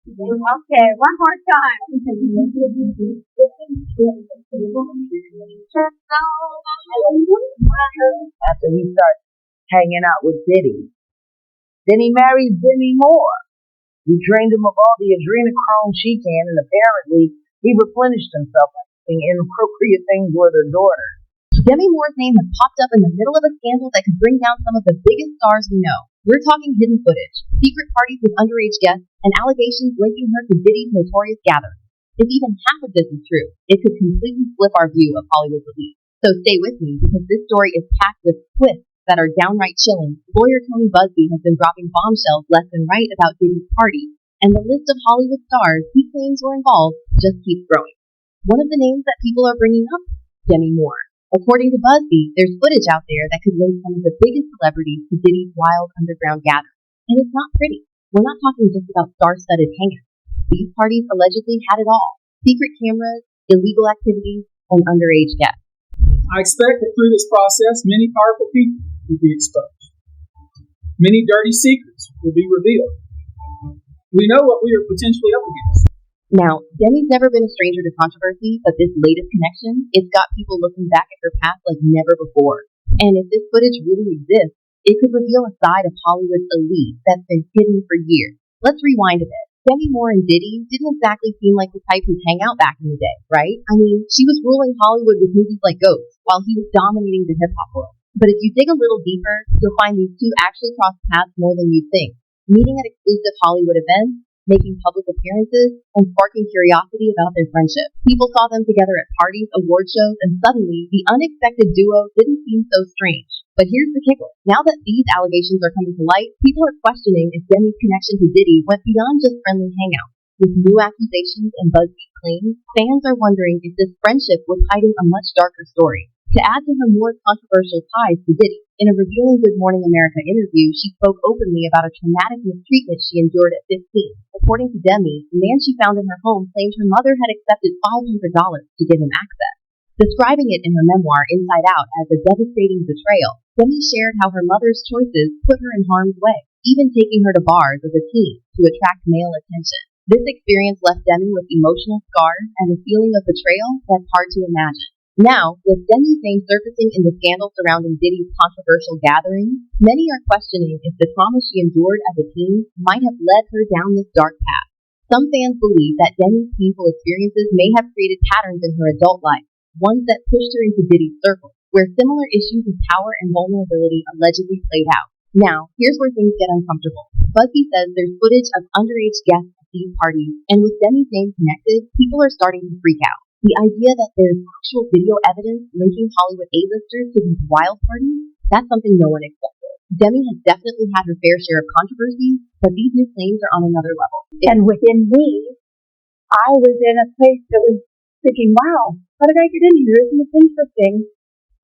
Okay, one more time. After he starts hanging out with Diddy. Then he marries Demi Moore, who drained him of all the adrenochrome she can, and apparently he replenished himself by doing inappropriate things with her daughter. Demi Moore's name has popped up in the middle of a scandal that could bring down some of the biggest stars we know. We're talking hidden footage, secret parties with underage guests, and allegations linking her to Diddy's notorious gathering. If even half of this is true, it could completely flip our view of Hollywood's elite. So stay with me, because this story is packed with twists that are downright chilling. Lawyer Tony Busby has been dropping bombshells left and right about Diddy's party, and the list of Hollywood stars he claims were involved just keeps growing. One of the names that people are bringing up, Demi Moore. According to Busby, there's footage out there that could link some of the biggest celebrities to Diddy's wild underground gathering. And it's not pretty. We're not talking just about star-studded hangouts. These parties allegedly had it all: secret cameras, illegal activities, and underage guests. I expect that through this process, many powerful people will be exposed. Many dirty secrets will be revealed. We know what we are potentially up against. Now, Demi's never been a stranger to controversy, but this latest connection, it's got people looking back at her past like never before. And if this footage really exists, it could reveal a side of Hollywood's elite that's been hidden for years. Let's rewind a bit. Demi Moore and Diddy didn't exactly seem like the type who'd hang out back in the day, right? I mean, she was ruling Hollywood with movies like Ghost, while he was dominating the hip-hop world. But if you dig a little deeper, you'll find these two actually crossed paths more than you'd think, meeting at exclusive Hollywood events, making public appearances, and sparking curiosity about their friendship. People saw them together at parties, award shows, and suddenly, the unexpected duo didn't seem so strange. But here's the kicker. Now that these allegations are coming to light, people are questioning if Demi's connection to Diddy went beyond just friendly hangouts. With new accusations and BuzzFeed claims, fans are wondering if this friendship was hiding a much darker story. To add to her more controversial ties to Diddy, in a revealing Good Morning America interview, she spoke openly about a traumatic mistreatment she endured at 15. According to Demi, the man she found in her home claimed her mother had accepted $500 to give him access. Describing it in her memoir, Inside Out, as a devastating betrayal, Demi shared how her mother's choices put her in harm's way, even taking her to bars as a teen to attract male attention. This experience left Demi with emotional scars and a feeling of betrayal that's hard to imagine. Now, with Demi's name surfacing in the scandal surrounding Diddy's controversial gathering, many are questioning if the trauma she endured as a teen might have led her down this dark path. Some fans believe that Demi's painful experiences may have created patterns in her adult life, ones that pushed her into Diddy's circle, where similar issues of power and vulnerability allegedly played out. Now, here's where things get uncomfortable. Busby says there's footage of underage guests at these parties, and with Demi's name connected, people are starting to freak out. The idea that there's actual video evidence linking Hollywood A-listers to these wild parties, that's something no one expected. Demi has definitely had her fair share of controversies, but these new claims are on another level. And within me, I was in a place that was thinking, wow, how did I get in here? Isn't this interesting?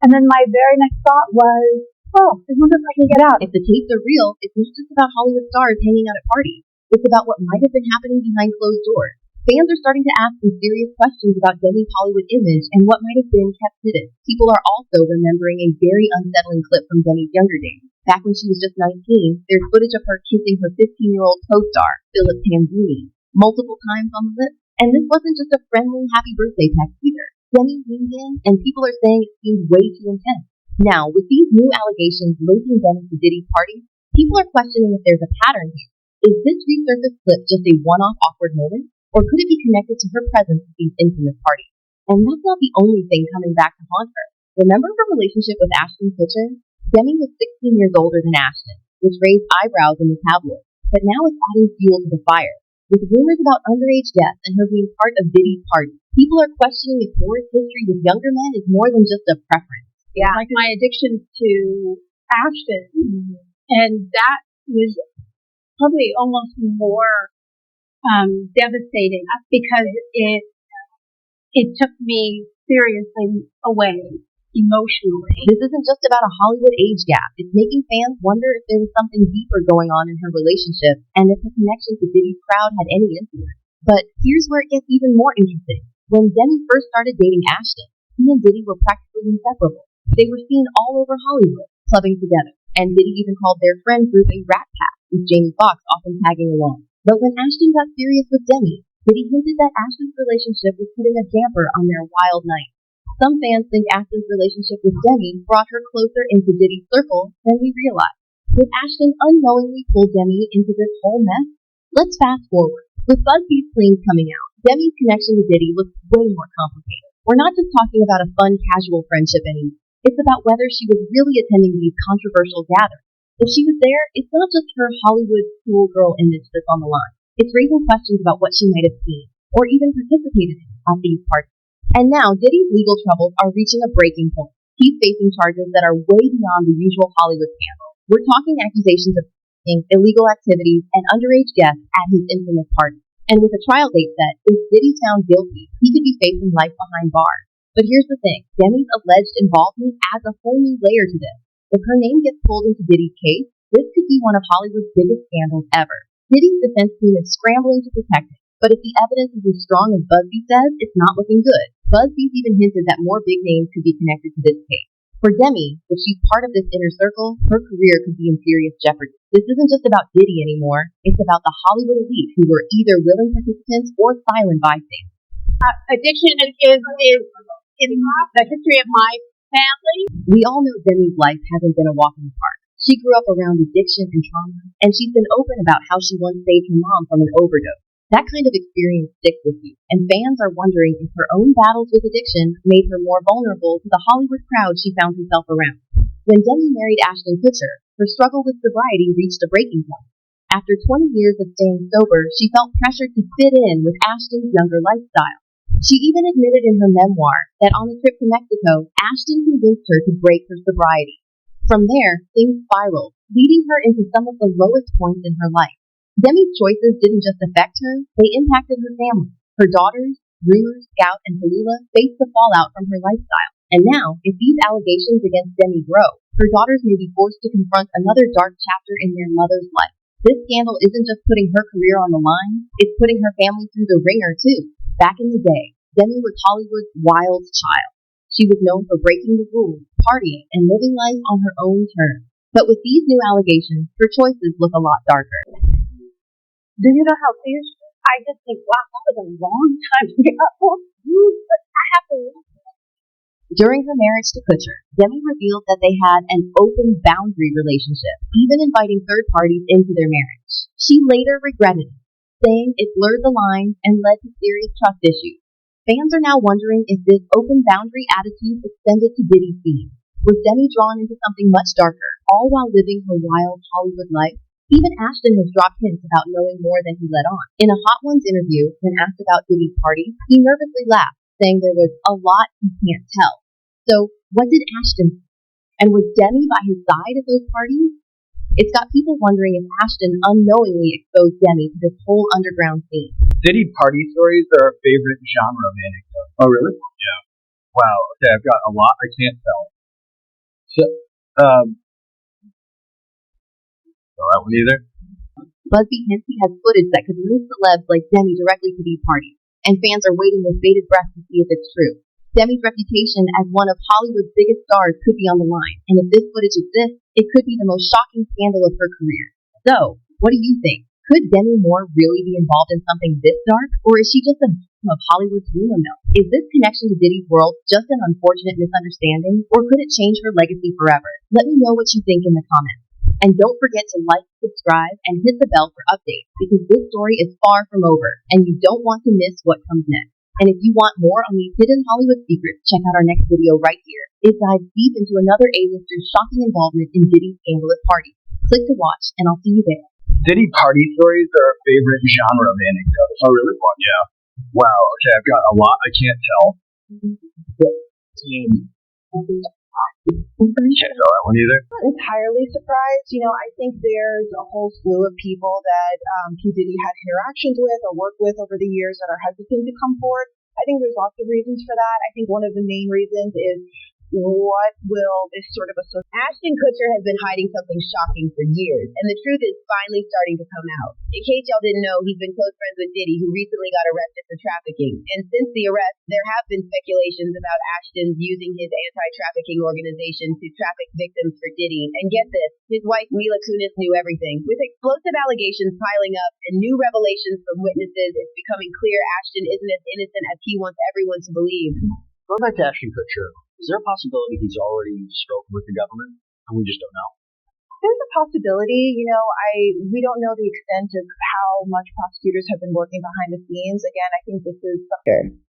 And then my very next thought was, oh, I wonder if I can get out. If the tapes are real, it's not just about Hollywood stars hanging out at parties. It's about what might have been happening behind closed doors. Fans are starting to ask some serious questions about Demi's Hollywood image and what might have been kept hidden. People are also remembering a very unsettling clip from Demi's younger days. Back when she was just 19, there's footage of her kissing her 15-year-old co-star, Philip Panzini, multiple times on the lips. And this wasn't just a friendly happy birthday text either. Demi leaned in, and people are saying it seemed way too intense. Now, with these new allegations linking Demi to Diddy's party, people are questioning if there's a pattern here. Is this resurfaced clip just a one-off awkward moment? Or could it be connected to her presence at these infamous parties? And that's not the only thing coming back to haunt her. Remember her relationship with Ashton Kutcher? Demi was 16 years older than Ashton, which raised eyebrows in the tabloids. But now it's adding fuel to the fire. With rumors about underage deaths and her being part of Diddy's party, people are questioning if Moore's history with younger men is more than just a preference. Yeah. Like my addiction to Ashton. Mm-hmm. And that was probably almost more devastating because it took me seriously away emotionally. This isn't just about a Hollywood age gap. It's making fans wonder if there was something deeper going on in her relationship and if her connection to Diddy's crowd had any influence. But here's where it gets even more interesting. When Demi first started dating Ashton, he and Diddy were practically inseparable. They were seen all over Hollywood, clubbing together. And Diddy even called their friend group a rat pack, with Jamie Foxx often tagging along. But when Ashton got serious with Demi, Diddy hinted that Ashton's relationship was putting a damper on their wild night. Some fans think Ashton's relationship with Demi brought her closer into Diddy's circle than we realized. Did Ashton unknowingly pull Demi into this whole mess? Let's fast forward. With BuzzFeed's claims coming out, Demi's connection to Diddy looks way more complicated. We're not just talking about a fun, casual friendship anymore. It's about whether she was really attending these controversial gatherings. If she was there, it's not just her Hollywood cool girl image that's on the line. It's raising questions about what she might have seen, or even participated in, at these parties. And now, Diddy's legal troubles are reaching a breaking point. He's facing charges that are way beyond the usual Hollywood scandal. We're talking accusations of illegal activities and underage guests at his infamous party. And with a trial date set, if Diddy found guilty, he could be facing life behind bars. But here's the thing, Demi's alleged involvement adds a whole new layer to this. If her name gets pulled into Diddy's case, this could be one of Hollywood's biggest scandals ever. Diddy's defense team is scrambling to protect him, but if the evidence is as strong as BuzzFeed says, it's not looking good. BuzzFeed even hinted that more big names could be connected to this case. For Demi, if she's part of this inner circle, her career could be in serious jeopardy. This isn't just about Diddy anymore, it's about the Hollywood elite who were either willing participants or silent bystanders. Addiction is in the history of my family. We all know Demi's life hasn't been a walk in the park. She grew up around addiction and trauma, and she's been open about how she once saved her mom from an overdose. That kind of experience sticks with you, and fans are wondering if her own battles with addiction made her more vulnerable to the Hollywood crowd she found herself around. When Demi married Ashton Kutcher, her struggle with sobriety reached a breaking point. After 20 years of staying sober, she felt pressured to fit in with Ashton's younger lifestyle. She even admitted in her memoir that on a trip to Mexico, Ashton convinced her to break her sobriety. From there, things spiraled, leading her into some of the lowest points in her life. Demi's choices didn't just affect her, they impacted her family. Her daughters, Rumor, Scout, and Tallulah faced the fallout from her lifestyle. And now, if these allegations against Demi grow, her daughters may be forced to confront another dark chapter in their mother's life. This scandal isn't just putting her career on the line, it's putting her family through the ringer too. Back in the day, Demi was Hollywood's wild child. She was known for breaking the rules, partying, and living life on her own terms. But with these new allegations, her choices look a lot darker. Do you know how fierce? I just think, wow, that was a long time to get up. But I have to. During her marriage to Kutcher, Demi revealed that they had an open boundary relationship, even inviting third parties into their marriage. She later regretted it, saying it blurred the lines and led to serious trust issues. Fans are now wondering if this open boundary attitude extended to Diddy's scene. Was Demi drawn into something much darker, all while living her wild Hollywood life? Even Ashton has dropped hints about knowing more than he let on. In a Hot Ones interview, when asked about Diddy's party, he nervously laughed, saying there was a lot he can't tell. So, what did Ashton say? And was Demi by his side at those parties? It's got people wondering if Ashton unknowingly exposed Demi to this whole underground scene. Diddy party stories are our favorite genre of anecdote. Oh, really? Yeah. Wow. Okay, I've got a lot I can't tell. So, that one either? BuzzFeed hints he has footage that could link celebs like Demi directly to these parties, and fans are waiting with bated breath to see if it's true. Demi's reputation as one of Hollywood's biggest stars could be on the line, and if this footage exists, it could be the most shocking scandal of her career. So, what do you think? Could Demi Moore really be involved in something this dark, or is she just a victim of Hollywood's rumor mill? Is this connection to Diddy's world just an unfortunate misunderstanding, or could it change her legacy forever? Let me know what you think in the comments. And don't forget to like, subscribe, and hit the bell for updates, because this story is far from over, and you don't want to miss what comes next. And if you want more on these hidden Hollywood secrets, check out our next video right here. It dives deep into another A-lister's shocking involvement in Diddy's scandalous party. Click to watch, and I'll see you there. Diddy party stories are our favorite genre of anecdote. Oh, really? Yeah. Wow. Okay, I've got a lot I can't tell. Can't tell that one either. Not entirely surprised. I think there's a whole slew of people that P. Diddy had interactions with or worked with over the years that are hesitant to come forward. I think there's lots of reasons for that. I think one of the main reasons is what will this sort of Ashton Kutcher has been hiding something shocking for years, and the truth is finally starting to come out. In case y'all didn't know, he's been close friends with Diddy, who recently got arrested for trafficking. And since the arrest, there have been speculations about Ashton using his anti-trafficking organization to traffic victims for Diddy. And get this, his wife Mila Kunis knew everything. With explosive allegations piling up and new revelations from witnesses, it's becoming clear Ashton isn't as innocent as he wants everyone to believe. Going back to Ashton Kutcher, is there a possibility he's already spoken with the government and we just don't know? There's a possibility, we don't know the extent of how much prosecutors have been working behind the scenes. Again, I think this is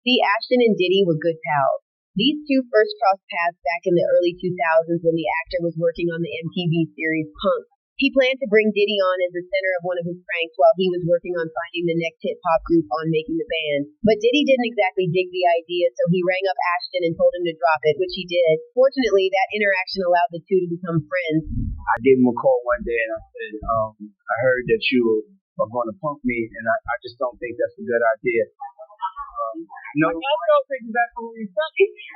See, Ashton and Diddy were good pals. These two first crossed paths back in the early 2000s when the actor was working on the MTV series Punk. He planned to bring Diddy on as the center of one of his pranks while he was working on finding the next hip-hop group on making the band. But Diddy didn't exactly dig the idea, so he rang up Ashton and told him to drop it, which he did. Fortunately, that interaction allowed the two to become friends. I gave him a call one day and I said, I heard that you are going to punk me, and I just don't think that's a good idea. No, I don't think that's what you said.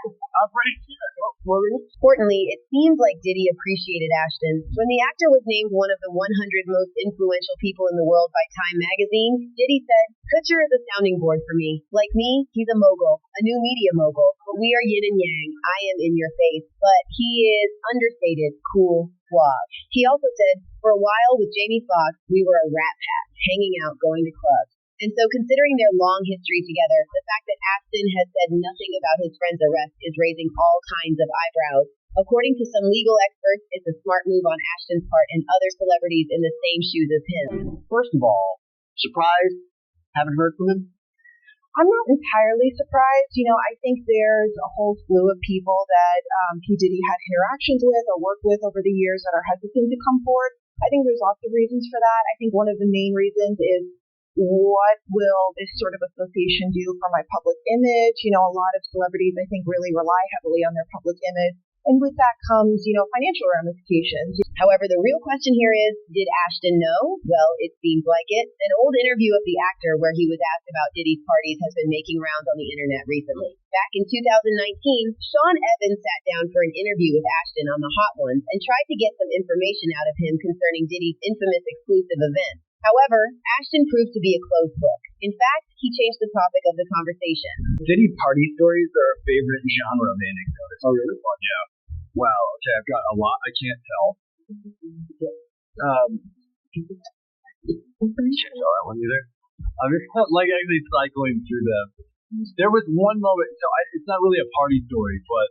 I'm pretty sure. Importantly, it seems like Diddy appreciated Ashton. When the actor was named one of the 100 most influential people in the world by Time magazine, Diddy said, Kutcher is a sounding board for me. Like me, he's a mogul, a new media mogul. But we are yin and yang. I am in your face. But he is understated, cool, suave. He also said, for a while with Jamie Foxx, we were a rat pack, hanging out, going to clubs. And so considering their long history together, the fact that Ashton has said nothing about his friend's arrest is raising all kinds of eyebrows. According to some legal experts, it's a smart move on Ashton's part and other celebrities in the same shoes as him. First of all, surprised? Haven't heard from him? I'm not entirely surprised. I think there's a whole slew of people that P. Diddy had interactions with or worked with over the years that are hesitant to come forward. I think there's lots of reasons for that. I think one of the main reasons is what will this sort of association do for my public image? A lot of celebrities, I think, really rely heavily on their public image. And with that comes, financial ramifications. However, the real question here is, did Ashton know? Well, it seems like it. An old interview of the actor where he was asked about Diddy's parties has been making rounds on the internet recently. Back in 2019, Sean Evans sat down for an interview with Ashton on the Hot Ones and tried to get some information out of him concerning Diddy's infamous exclusive event. However, Ashton proved to be a closed book. In fact, he changed the topic of the conversation. Diddy party stories are our favorite genre of anecdotes. Oh, really? Fun, yeah. Wow, okay, I've got a lot I can't tell. Can't tell that one either. I'm just actually cycling through them. There was one moment, so it's not really a party story, but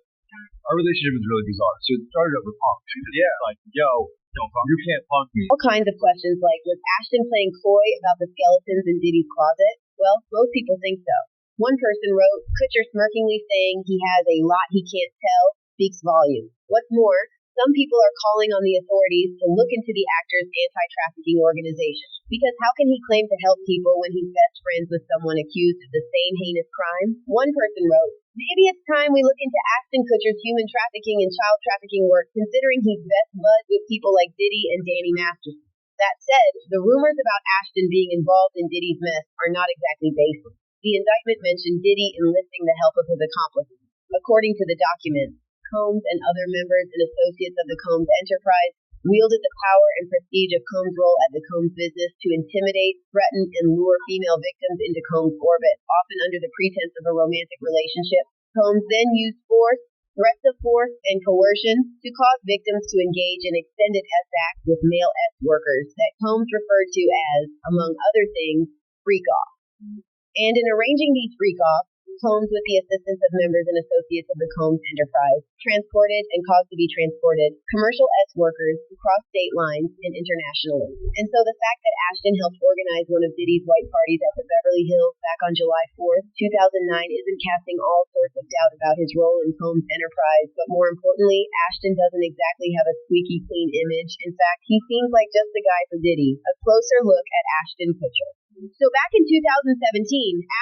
our relationship is really bizarre. So it started over punk. Yeah. Like, yo, you can't punk me. All kinds of questions like, was Ashton playing coy about the skeletons in Diddy's closet? Well, most people think so. One person wrote, Kutcher smirkingly saying he has a lot he can't tell speaks volumes. What's more, some people are calling on the authorities to look into the actor's anti-trafficking organization. Because how can he claim to help people when he's best friends with someone accused of the same heinous crime? One person wrote, maybe it's time we look into Ashton Kutcher's human trafficking and child trafficking work, considering he's best buds with people like Diddy and Danny Masterson. That said, the rumors about Ashton being involved in Diddy's mess are not exactly baseless. The indictment mentioned Diddy enlisting the help of his accomplices. According to the document, Combs and other members and associates of the Combs enterprise wielded the power and prestige of Combs' role at the Combs business to intimidate, threaten, and lure female victims into Combs' orbit, often under the pretense of a romantic relationship. Combs then used force, threats of force, and coercion to cause victims to engage in extended sex acts with male workers that Combs referred to as, among other things, freak-offs. And in arranging these freak-offs, Combs, with the assistance of members and associates of the Combs enterprise, transported and caused to be transported commercial workers across state lines and internationally. And so the fact that Ashton helped organize one of Diddy's white parties at the Beverly Hills back on July 4th, 2009 isn't casting all sorts of doubt about his role in Combs enterprise, but more importantly, Ashton doesn't exactly have a squeaky clean image. In fact, he seems like just the guy for Diddy. A closer look at Ashton Kutcher. So back in 2017,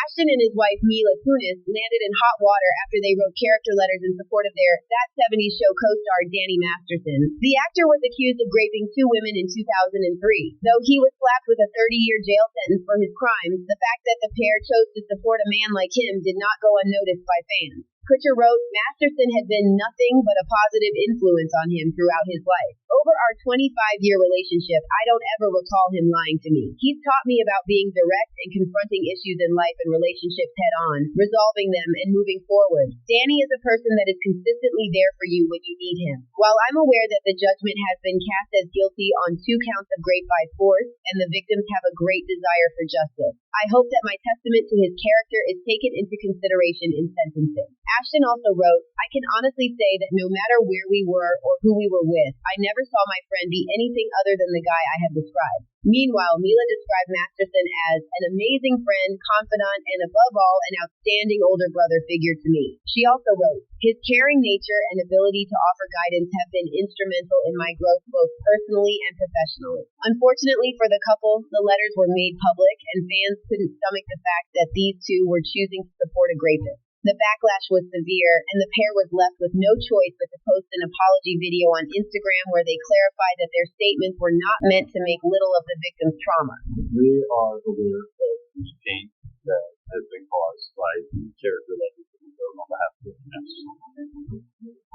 Ashton and his wife Mila Kunis landed in hot water after they wrote character letters in support of their That 70s Show co-star Danny Masterson. The actor was accused of raping two women in 2003. Though he was slapped with a 30-year jail sentence for his crimes, the fact that the pair chose to support a man like him did not go unnoticed by fans. Kutcher wrote, Masterson had been nothing but a positive influence on him throughout his life. Over our 25-year relationship, I don't ever recall him lying to me. He's taught me about being direct and confronting issues in life and relationships head-on, resolving them and moving forward. Danny is a person that is consistently there for you when you need him. While I'm aware that the judgment has been cast as guilty on 2 counts of rape by force, and the victims have a great desire for justice, I hope that my testament to his character is taken into consideration in sentencing. Ashton also wrote, I can honestly say that no matter where we were or who we were with, I never saw my friend be anything other than the guy I had described. Meanwhile, Mila described Masterson as an amazing friend, confidant, and above all, an outstanding older brother figure to me. She also wrote, his caring nature and ability to offer guidance have been instrumental in my growth both personally and professionally. Unfortunately for the couple, the letters were made public, and fans couldn't stomach the fact that these two were choosing to support a rapist. The backlash was severe, and the pair was left with no choice but to post an apology video on Instagram where they clarified that their statements were not meant to make little of the victim's trauma. We are aware of the pain that has been caused by the character that is being on behalf of the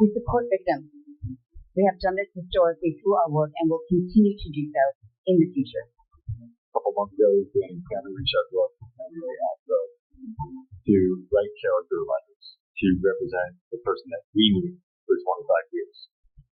We support victims. We have done this historically through our work and will continue to do so in the future. A couple months ago, Danny kind of reached out to us and they asked us to write character letters to represent the person that we knew for 25 years.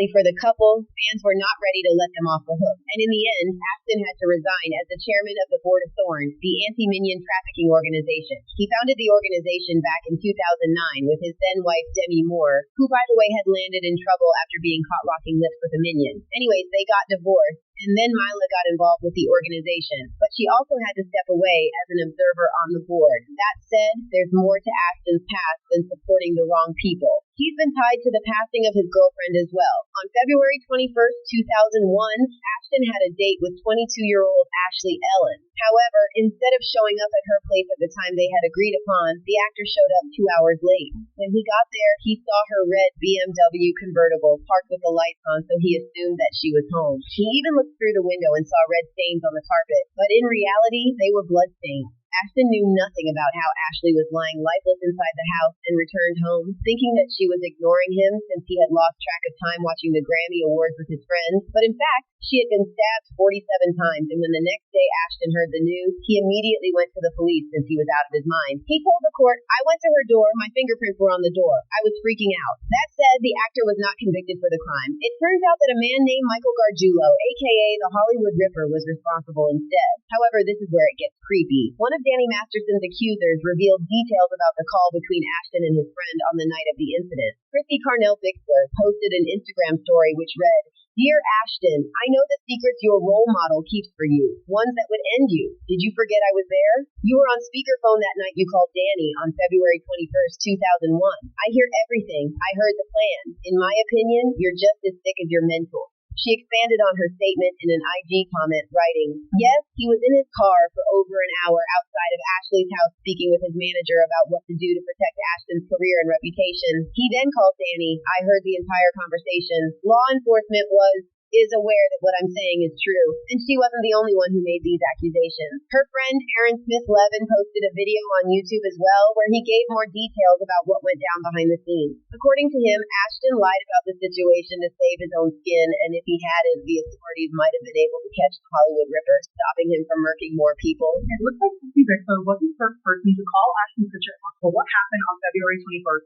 For the couple, fans were not ready to let them off the hook. And in the end, Ashton had to resign as the chairman of the Board of Thorns, the anti-minion trafficking organization. He founded the organization back in 2009 with his then-wife Demi Moore, who by the way had landed in trouble after being caught rocking lips with a minion. Anyways, they got divorced, and then Mila got involved with the organization, but she also had to step away as an observer on the board. That said, there's more to Ashton's past than supporting the wrong people. He's been tied to the passing of his girlfriend as well. On February 21st, 2001, Ashton had a date with 22-year-old Ashley Ellen. However, instead of showing up at her place at the time they had agreed upon, the actor showed up 2 hours late. When he got there, he saw her red BMW convertible parked with the lights on, so he assumed that she was home. He even looked through the window and saw red stains on the carpet, but in reality, they were blood stains. Ashton knew nothing about how Ashley was lying lifeless inside the house and returned home, thinking that she was ignoring him since he had lost track of time watching the Grammy Awards with his friends. But in fact, she had been stabbed 47 times, and when the next day Ashton heard the news, he immediately went to the police since he was out of his mind. He told the court, I went to her door, my fingerprints were on the door. I was freaking out. That said, the actor was not convicted for the crime. It turns out that a man named Michael Gargiulo, aka the Hollywood Ripper, was responsible instead. However, this is where it gets creepy. One of Danny Masterson's accusers revealed details about the call between Ashton and his friend on the night of the incident. Christy Carnell Bixler posted an Instagram story which read, Dear Ashton, I know the secrets your role model keeps for you, ones that would end you. Did you forget I was there? You were on speakerphone that night you called Danny on February 21st, 2001. I hear everything. I heard the plan. In my opinion, you're just as sick as your mentor. She expanded on her statement in an IG comment, writing, Yes, he was in his car for over an hour outside of Ashley's house speaking with his manager about what to do to protect Ashton's career and reputation. He then called Danny. I heard the entire conversation. Law enforcement is aware that what I'm saying is true, and she wasn't the only one who made these accusations. Her friend Aaron Smith-Levin posted a video on YouTube as well, where he gave more details about what went down behind the scenes. According to him, Ashton lied about the situation to save his own skin, and if he hadn't, the authorities might have been able to catch the Hollywood Ripper, stopping him from murking more people. It looks like Christy Bixler was the first person to call Ashton Kutcher for what happened on February 21st,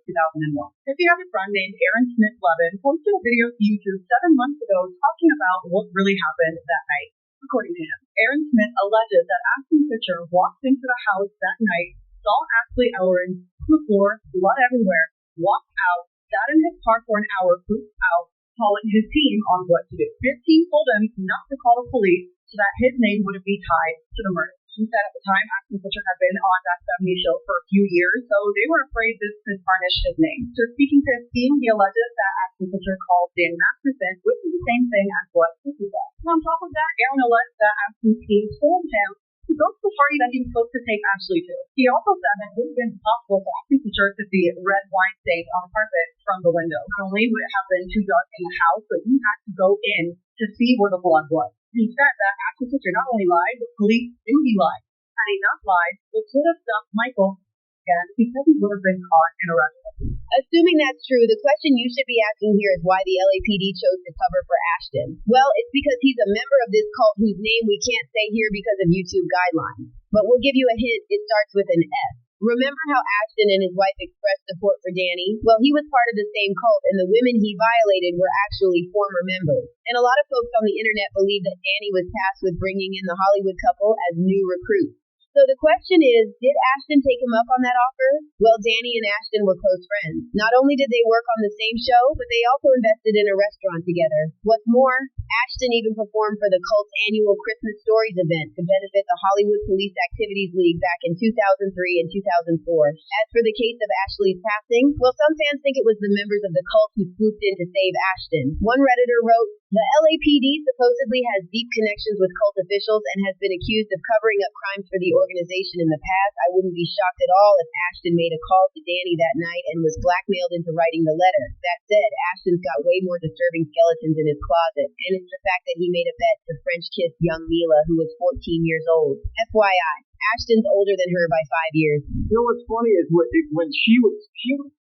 2001. Christy has a friend named Aaron Smith-Levin posted a video to YouTube 7 months ago talking about what really happened that night. According to him, Aaron Smith alleges that Ashton Kutcher walked into the house that night, saw Ashley Ellen on the floor, blood everywhere, walked out, sat in his car for an hour, pooped out, calling his team on what to do. His team told him not to call the police so that his name wouldn't be tied to the murder. He said at the time Ashton Kutcher had been on that 70s show for a few years, so they were afraid this could tarnish his name. So speaking to his team, he alleges that Ashton Kutcher called Danny Masterson, which is the same thing as what Christy said. On top of that, Aaron alleged that Ashton's team told him to go to the party that he was supposed to take Ashley to. He also said that it would have been possible for Ashton Kutcher to see red wine stains on the carpet from the window. Not only would it have been too dark in the house, but he had to go in to see where the blood was. He said that Ashton Kutcher not only lied, but police knew he lied. Had he not lied, it could have stopped Michael again because he would have been caught and arrested. Assuming that's true, the question you should be asking here is why the LAPD chose to cover for Ashton. Well, it's because he's a member of this cult whose name we can't say here because of YouTube guidelines. But we'll give you a hint, it starts with an S. Remember how Ashton and his wife expressed support for Danny? Well, he was part of the same cult, and the women he violated were actually former members. And a lot of folks on the internet believe that Danny was tasked with bringing in the Hollywood couple as new recruits. So the question is, did Ashton take him up on that offer? Well, Danny and Ashton were close friends. Not only did they work on the same show, but they also invested in a restaurant together. What's more, Ashton even performed for the cult's annual Christmas Stories event to benefit the Hollywood Police Activities League back in 2003 and 2004. As for the case of Ashley's passing, well, some fans think it was the members of the cult who swooped in to save Ashton. One Redditor wrote, "The LAPD supposedly has deep connections with cult officials and has been accused of covering up crimes for the organization in the past. I wouldn't be shocked at all if Ashton made a call to Danny that night and was blackmailed into writing the letter. That said, Ashton's got way more disturbing skeletons in his closet, and it's the fact that he made a bet to French kiss young Mila, who was 14 years old. FYI, Ashton's older than her by 5 years." You know what's funny is when she was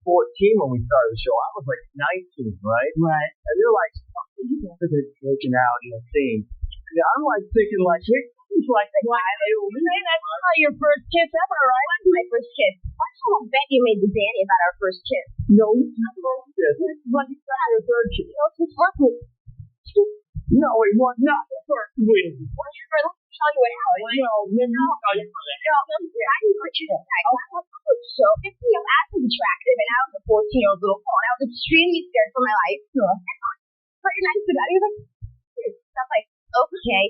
14 when we started the show. I was like 19, right? Right. And they're like, you guys have been working out, seeing. And I'm like thinking, like, hey, it's like, why they don't say that's not your first kiss ever, right? That was my first kiss. I bet you made the Danny about our first kiss. No, it's not about this. It's when you started your third kiss. No, it was not the first win. Well, let me tell you what happened. I didn't put you to so if I was attractive and I was a 14-year-old little girl and I was extremely scared for my life. Pretty nice to that. He was like, stuff like, okay,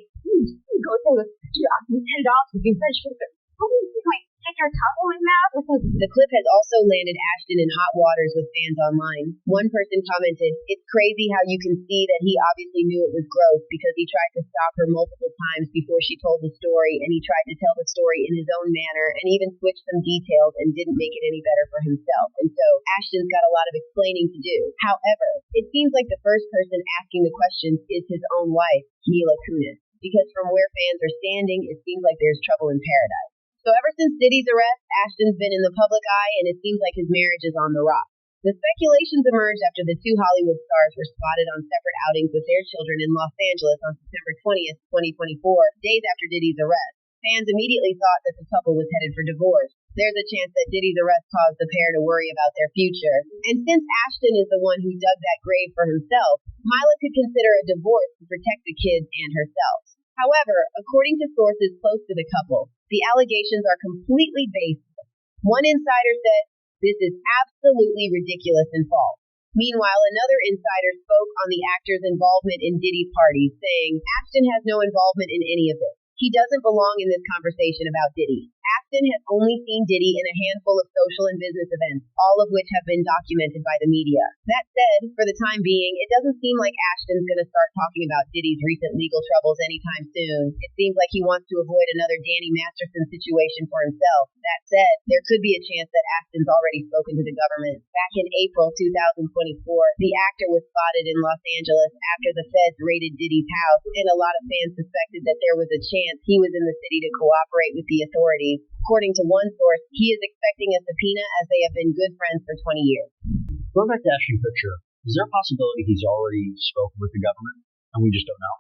go to the $10 to do French food. How do you think my stick our tongue in my mouth? The clip has also landed Ashton in hot waters with fans online. One person commented, "It's crazy how you can see that he obviously knew it was gross because he tried to stop her multiple times before she told the story, and he tried to tell the story in his own manner and even switched some details and didn't make it any better for himself. And so Ashton's got a lot of explaining to do. However, it seems like the first person asking the questions is his own wife, Mila Kunis, because from where fans are standing, it seems like there's trouble in paradise. So ever since Diddy's arrest, Ashton's been in the public eye, and it seems like his marriage is on the rocks. The speculations emerged after the two Hollywood stars were spotted on separate outings with their children in Los Angeles on September 20th, 2024, days after Diddy's arrest. Fans immediately thought that the couple was headed for divorce. There's a chance that Diddy's arrest caused the pair to worry about their future. And since Ashton is the one who dug that grave for himself, Mila could consider a divorce to protect the kids and herself. However, according to sources close to the couple, the allegations are completely baseless. One insider said, "This is absolutely ridiculous and false." Meanwhile, another insider spoke on the actor's involvement in Diddy's parties, saying, "Ashton has no involvement in any of this. He doesn't belong in this conversation about Diddy. Ashton has only seen Diddy in a handful of social and business events, all of which have been documented by the media." That said, for the time being, it doesn't seem like Ashton's going to start talking about Diddy's recent legal troubles anytime soon. It seems like he wants to avoid another Danny Masterson situation for himself. That said, there could be a chance that Ashton's already spoken to the government. Back in April 2024, the actor was spotted in Los Angeles after the feds raided Diddy's house, and a lot of fans suspected that there was a chance he was in the city to cooperate with the authorities. According to one source, he is expecting a subpoena as they have been good friends for 20 years. Going back to Ashton Kutcher, is there a possibility he's already spoken with the government and we just don't know?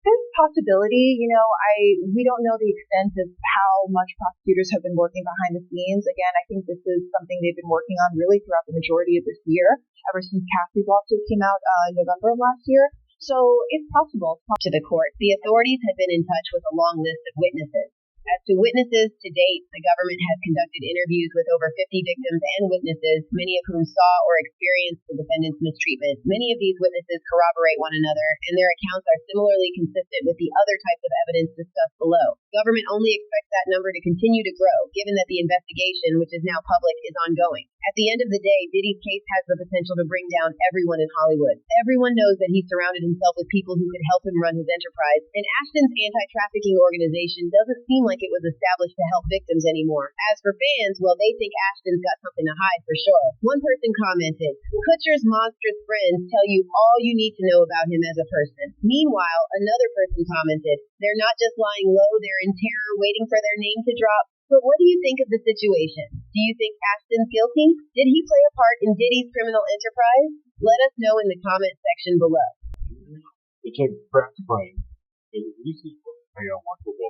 There's a possibility, we don't know the extent of how much prosecutors have been working behind the scenes. Again, I think this is something they've been working on really throughout the majority of this year, ever since Cassie's lawsuit came out in November of last year. So it's possible. To the court, the authorities have been in touch with a long list of witnesses. As to witnesses, to date, the government has conducted interviews with over 50 victims and witnesses, many of whom saw or experienced the defendant's mistreatment. Many of these witnesses corroborate one another, and their accounts are similarly consistent with the other types of evidence discussed below. Government only expects that number to continue to grow, given that the investigation, which is now public, is ongoing. At the end of the day, Diddy's case has the potential to bring down everyone in Hollywood. Everyone knows that he surrounded himself with people who could help him run his enterprise, and Ashton's anti-trafficking organization doesn't seem like it was established to help victims anymore. As for fans, well, they think Ashton's got something to hide for sure. One person commented, "Kutcher's monstrous friends tell you all you need to know about him as a person." Meanwhile, another person commented, "They're not just lying low, they're in terror waiting for their name to drop." But what do you think of the situation? Do you think Ashton's guilty? Did he play a part in Diddy's criminal enterprise? Let us know in the comment section below. It's a crack frame. It was easy for me. I want to go.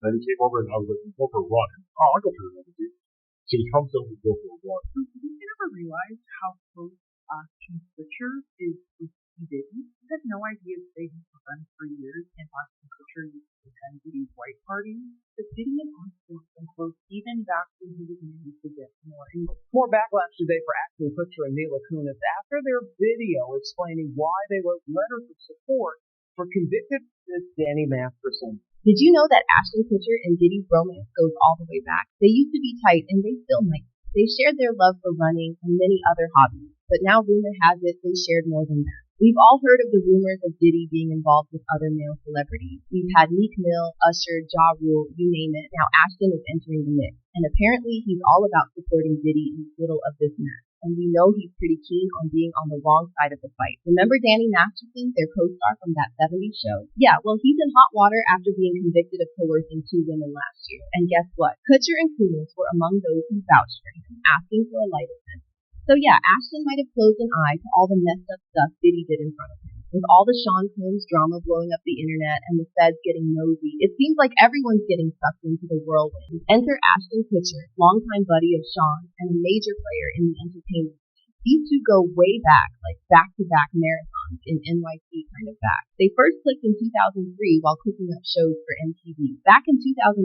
Then he came over and I was like, go for a run. Oh, I'll go for a run. So he comes over to go for a run. Did you ever realize how close Ashton Kutcher is with Diddy? I had no idea that they've been friends for years, and Ashton Kutcher used to attend Diddy's white party. But Diddy and Ashton have been close even back when he was married to Demi Moore. More backlash today for Ashton Kutcher and Mila Kunis after their video explaining why they wrote letters of support for convicted Danny Masterson. Did you know that Ashton Kutcher and Diddy's romance goes all the way back? They used to be tight, and they still might. They shared their love for running and many other hobbies, but now rumor has it they shared more than that. We've all heard of the rumors of Diddy being involved with other male celebrities. We've had Meek Mill, Usher, Ja Rule, you name it. Now Ashton is entering the mix, and apparently he's all about supporting Diddy in the middle of this mess. And we know he's pretty keen on being on the wrong side of the fight. Remember Danny Masterson, their co-star from that 70s show? Yeah, well, he's in hot water after being convicted of coercing 2 women last year. And guess what? Kutcher and Kunis were among those who vouched for him, asking for a lighter sentence. So yeah, Ashton might have closed an eye to all the messed up stuff Diddy did in front of him. With all the Sean Combs drama blowing up the internet and the feds getting nosy, it seems like everyone's getting sucked into the whirlwind. Enter Ashton Kutcher, longtime buddy of Sean and a major player in the entertainment. These two go way back, like back-to-back marathons in NYC kind of back. They first clicked in 2003 while cooking up shows for MTV. Back in 2018,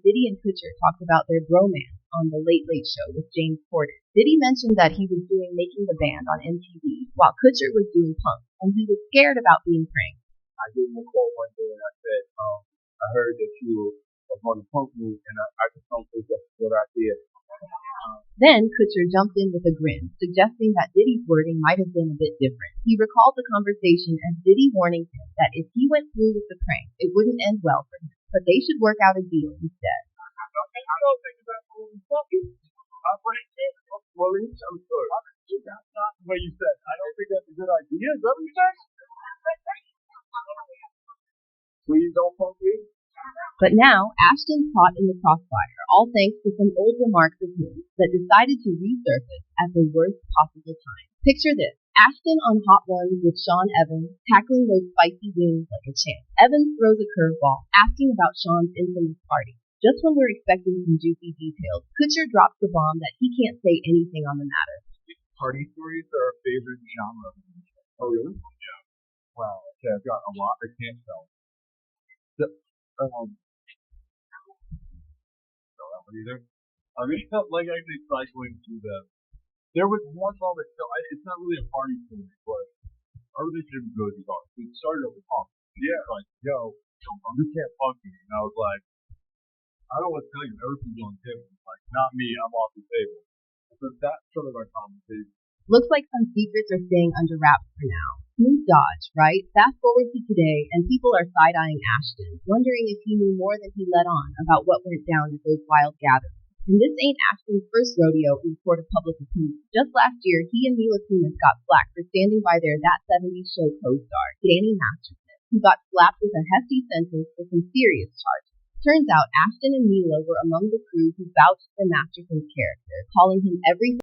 Diddy and Kutcher talked about their bromance on The Late Late Show with James Corden. Diddy mentioned that he was doing Making the Band on MTV, while Kutcher was doing Punk, and he was scared about being pranked. I gave him a call one day and I said, I heard that you were going to punk me, and I just don't think that's a good idea. Then Kutcher jumped in with a grin, suggesting that Diddy's wording might have been a bit different. He recalled the conversation as Diddy warning him that if he went through with the prank, it wouldn't end well for him, but they should work out a deal instead. I don't think that's what we're talking. Well, I'm sorry. That's not the way you said. I don't think that's a good idea. Is that what you said? Please don't punk me. But now, Ashton's caught in the crossfire, all thanks to some old remarks of his that decided to resurface at the worst possible time. Picture this. Ashton on Hot Ones with Sean Evans, tackling those spicy wings like a champ. Evans throws a curveball, asking about Sean's infamous party. Just when we're expecting some juicy details, Kutcher drops the bomb that he can't say anything on the matter. Party stories are our favorite genre. Oh, really? Yeah. Wow. Okay, I've got a lot I can't tell. That one either. I mean, like actually cycling through them. There was one moment, so it's not really a party story, but our relationship was really bizarre. We started over punk. Yeah. Like, yo, you can't punk me. And I was like, I don't know what to tell you. Everything's on the table. Like, not me. I'm off the table. So that's sort of our conversation. Looks like some secrets are staying under wraps for now. Smooth dodge, right? Fast forward to today, and people are side-eyeing Ashton, wondering if he knew more than he let on about what went down at those wild gatherings. And this ain't Ashton's first rodeo in the court of public opinion. Just last year, he and Mila Kunis got flack for standing by their That 70s Show co-star, Danny Masterson, who got slapped with a hefty sentence for some serious charges. Turns out Ashton and Mila were among the crew who vouched for Masterson's character, calling him everything